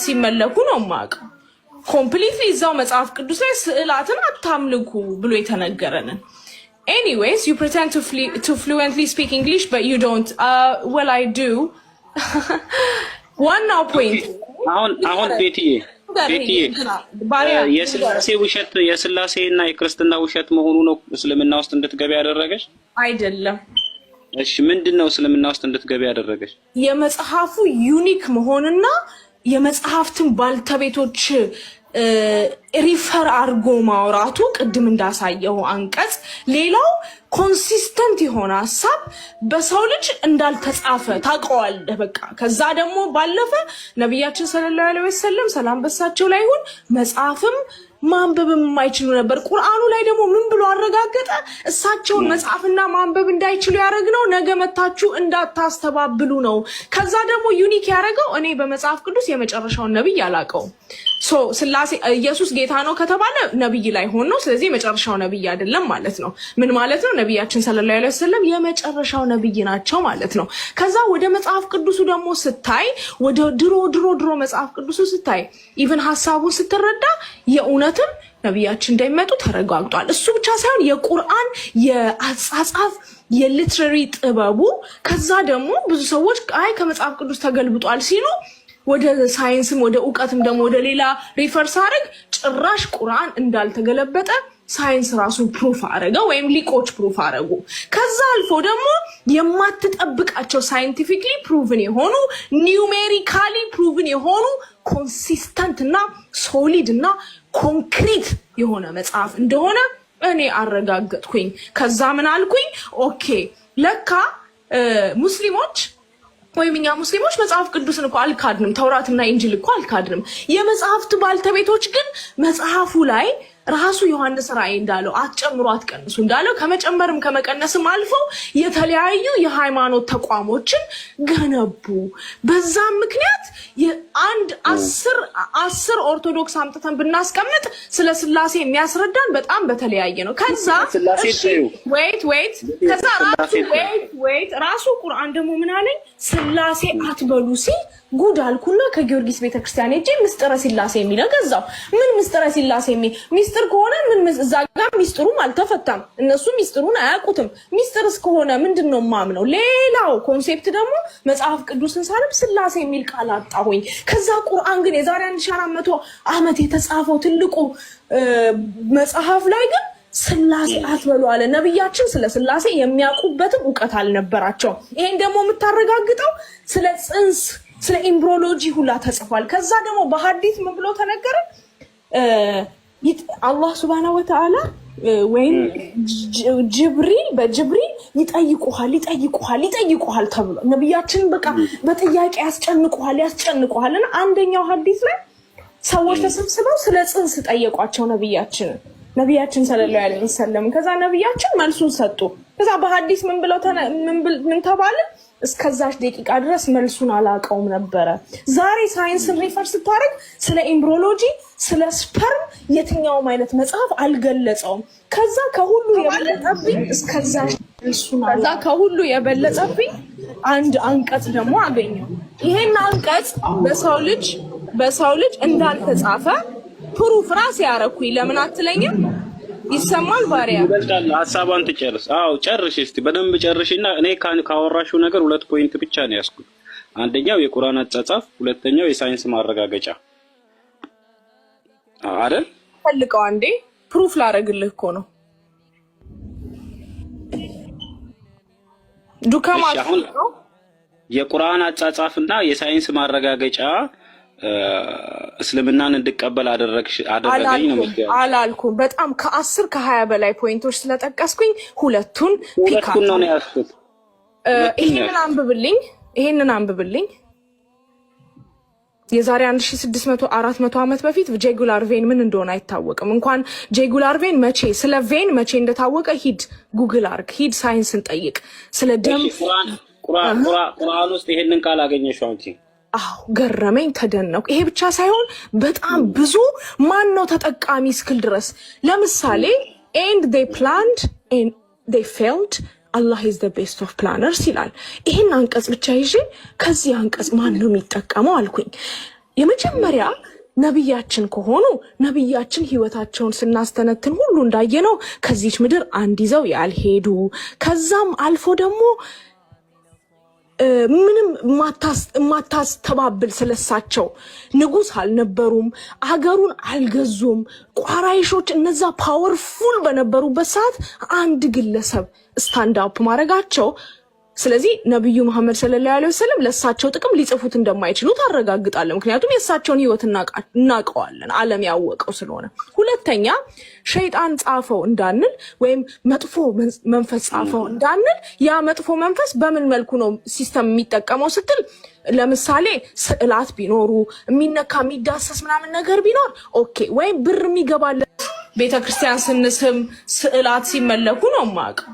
ሲመለኩ ነው የማውቀው። ኮምፕሊትሊ እዛው መጽሐፍ ቅዱስ ላይ ስዕላትን አታምልኩ ብሎ የተነገረንን። Anyways, you pretend to fluently speak English, but you don't. Well, I do. One now point. አሁን ቤትዬ የስላሴ እና የክርስትና ውሸት መሆኑ ነው እስልምና ውስጥ እንድትገቢ ያደረገሽ? አይደለም። እሺ ምንድነው እስልምና ውስጥ እንድትገቢ ያደረገሽ? የመጽሐፉ ዩኒክ መሆንና የመጽሐፍትን ባልተቤቶች ሪፈር አርጎ ማውራቱ ቅድም እንዳሳየው አንቀጽ። ሌላው ኮንሲስተንት የሆነ ሐሳብ በሰው ልጅ እንዳልተጻፈ ታውቀዋለህ። በቃ ከዛ ደግሞ ባለፈ ነብያችን ሰለላሁ ዐለይሂ ወሰለም ሰላም በሳቸው ላይ ይሁን መጽሐፍም ማንበብም የማይችሉ ነበር። ቁርአኑ ላይ ደግሞ ምን ብሎ አረጋገጠ? እሳቸውን መጽሐፍና ማንበብ እንዳይችሉ ያደረግነው ነገ መታችሁ እንዳታስተባብሉ ነው። ከዛ ደግሞ ዩኒክ ያደረገው እኔ በመጽሐፍ ቅዱስ የመጨረሻውን ነብይ አላውቀውም። ስላሴ ኢየሱስ ጌታ ነው ከተባለ ነብይ ላይ ሆኖ ነው። ስለዚህ የመጨረሻው ነብይ አይደለም ማለት ነው። ምን ማለት ነው? ነብያችን ሰለላሁ ዐለይሂ ወሰለም የመጨረሻው ነብይ ናቸው ማለት ነው። ከዛ ወደ መጽሐፍ ቅዱሱ ደግሞ ስታይ ወደ ድሮ መጽሐፍ ቅዱሱ ስታይ ኢቭን ሐሳቡን ስትረዳ የእውነትም ነብያችን እንዳይመጡ ተረጋግጧል። እሱ ብቻ ሳይሆን የቁርአን የአጻጻፍ የሊትራሪ ጥበቡ ከዛ ደግሞ ብዙ ሰዎች ከመጽሐፍ ቅዱስ ተገልብጧል ሲሉ ወደ ሳይንስም ወደ ዕውቀትም ደግሞ ወደ ሌላ ሪፈርስ አረግ ጭራሽ ቁርአን እንዳልተገለበጠ ሳይንስ ራሱ ፕሩፍ አረገ ወይም ሊቆች ፕሩፍ አረጉ። ከዛ አልፎ ደግሞ የማትጠብቃቸው ሳይንቲፊክሊ ፕሩቭን የሆኑ ኒውሜሪካሊ ፕሩቭን የሆኑ ኮንሲስተንት እና ሶሊድ እና ኮንክሪት የሆነ መጽሐፍ እንደሆነ እኔ አረጋገጥኩኝ። ከዛ ምን አልኩኝ? ኦኬ ለካ ሙስሊሞች ወይም እኛ ሙስሊሞች መጽሐፍ ቅዱስን እኮ አልካድንም፣ ተውራትና ኢንጂል እኮ አልካድንም። የመጽሐፍት ባልተቤቶች ግን መጽሐፉ ላይ ራሱ ዮሐንስ ራእይ እንዳለው አትጨምሩ አትቀንሱ እንዳለው ከመጨመርም ከመቀነስም አልፈው የተለያዩ የሃይማኖት ተቋሞችን ገነቡ። በዛም ምክንያት አንድ 10 ኦርቶዶክስ አምጥተን ብናስቀምጥ ስለ ስላሴ የሚያስረዳን በጣም በተለያየ ነው። ከዛ ዌይት ከዛ ራሱ ቁርአን ደግሞ ምን አለኝ? ስላሴ አትበሉ ሲል ጉድ አልኩና ከጊዮርጊስ ቤተክርስቲያን ሄጄ ምስጥረ ስላሴ የሚለው ገዛው። ምን ምስጥረ ስላሴ ሚስጥር ከሆነ ምን እዛ ጋር ሚስጥሩም አልተፈታም። እነሱ ሚስጥሩን አያውቁትም። ሚስጥር እስከሆነ ምንድነው ማምነው? ሌላው ኮንሴፕት ደግሞ መጽሐፍ ቅዱስን ሳነብ ስላሴ የሚል ቃል አጣሁኝ። ከዛ ቁርአን ግን የዛሬ 1400 ዓመት የተጻፈው ትልቁ መጽሐፍ ላይ ግን ስላሴ አትበሉ አለ። ነብያችን ስለ ስላሴ የሚያውቁበትም ዕውቀት አልነበራቸው። ይሄን ደግሞ የምታረጋግጠው ስለ ጽንስ ስለ ኤምብሪዮሎጂ ሁላ ተጽፏል። ከዛ ደግሞ በሐዲስ ምን ብሎ ተነገረ? አላህ Subhanahu Wa Ta'ala ወይም በጅብሪል ይጠይቁሃል ተብሎ ነብያችን በቃ በጥያቄ ያስጨንቁሃልና አንደኛው ሐዲስ ላይ ሰዎች ተሰብስበው ስለ ጽንስ ጠየቋቸው ነብያችን ሰለላሁ ዐለይሂ ወሰለም። ከዛ ነብያችን መልሱን ሰጡ። ከዛ በሐዲስ ምን ተባለ? እስከዛች ደቂቃ ድረስ መልሱን አላውቀውም ነበረ። ዛሬ ሳይንስን ሪፈር ስታደርግ ስለ ኤምብሪዮሎጂ ስለ ስፐርም የትኛውም አይነት መጽሐፍ አልገለጸውም። ከዛ ከሁሉ የበለጠብኝ አንድ አንቀጽ ደግሞ አገኘው። ይሄን አንቀጽ በሰው ልጅ እንዳልተጻፈ ፕሩፍ ራስ ያረኩኝ። ለምን አትለኝም? ይሰማል ባሪያ ይበልጣል። ሐሳቧን ትጨርስ። አዎ ጨርሽ እስቲ በደንብ ጨርሽና እኔ ካወራሽው ነገር 2 ፖይንት ብቻ ነው ያስኩት። አንደኛው የቁርአን አጻጻፍ፣ ሁለተኛው የሳይንስ ማረጋገጫ አይደል? ፈልቀው አንዴ ፕሩፍ ላረግልህ እኮ ነው። ዱካማ የቁርአን አጻጻፍና የሳይንስ ማረጋገጫ እስልምናን እንድቀበል አደረገኝ ነው ማለት አላልኩም። በጣም ከ10 ከ20 በላይ ፖይንቶች ስለጠቀስኩኝ ሁለቱን ፒካት ነው ያስኩት። ይሄንን አንብብልኝ። የዛሬ 1600 400 ዓመት በፊት ጄጉላር ቬን ምን እንደሆነ አይታወቅም። እንኳን ጄጉላር ቬን ስለ ቬን መቼ እንደታወቀ ሂድ ጉግል አርግ፣ ሂድ ሳይንስን ጠይቅ። ስለ ደም ቁርአን ውስጥ ይሄንን ቃል አገኘሽው አንቺ? አዎ ገረመኝ፣ ተደነኩ። ይሄ ብቻ ሳይሆን በጣም ብዙ ማን ነው ተጠቃሚ እስክል ድረስ ለምሳሌ and they planned and they failed, Allah is the best of planners ይላል። ይሄን አንቀጽ ብቻ ይዤ ከዚህ አንቀጽ ማን ነው የሚጠቀመው አልኩኝ። የመጀመሪያ ነብያችን ከሆኑ ነብያችን ህይወታቸውን ስናስተነትን ሁሉ እንዳየነው ከዚች ምድር አንድ ይዘው ያልሄዱ ከዛም አልፎ ደግሞ ምንም ማታስተባብል ስለሳቸው ንጉስ አልነበሩም አገሩን አልገዙም ቋራይሾች እነዛ ፓወርፉል በነበሩበት ሰዓት አንድ ግለሰብ ስታንድ አፕ ማድረጋቸው ስለዚህ ነብዩ መሐመድ ሰለላሁ ዐለይሂ ወሰለም ለሳቸው ጥቅም ሊጽፉት እንደማይችሉ ታረጋግጣለን ምክንያቱም የሳቸውን ህይወት እናቀዋለን ዓለም ያወቀው ስለሆነ ሁለተኛ ሸይጣን ጻፈው እንዳንል ወይም መጥፎ መንፈስ ጻፈው እንዳንል ያ መጥፎ መንፈስ በምን መልኩ ነው ሲስተም የሚጠቀመው ስትል ለምሳሌ ስዕላት ቢኖሩ የሚነካ የሚዳሰስ ምናምን ነገር ቢኖር ኦኬ ወይም ብር የሚገባለት ቤተክርስቲያን ስንስም ስዕላት ሲመለኩ ነው ማቀው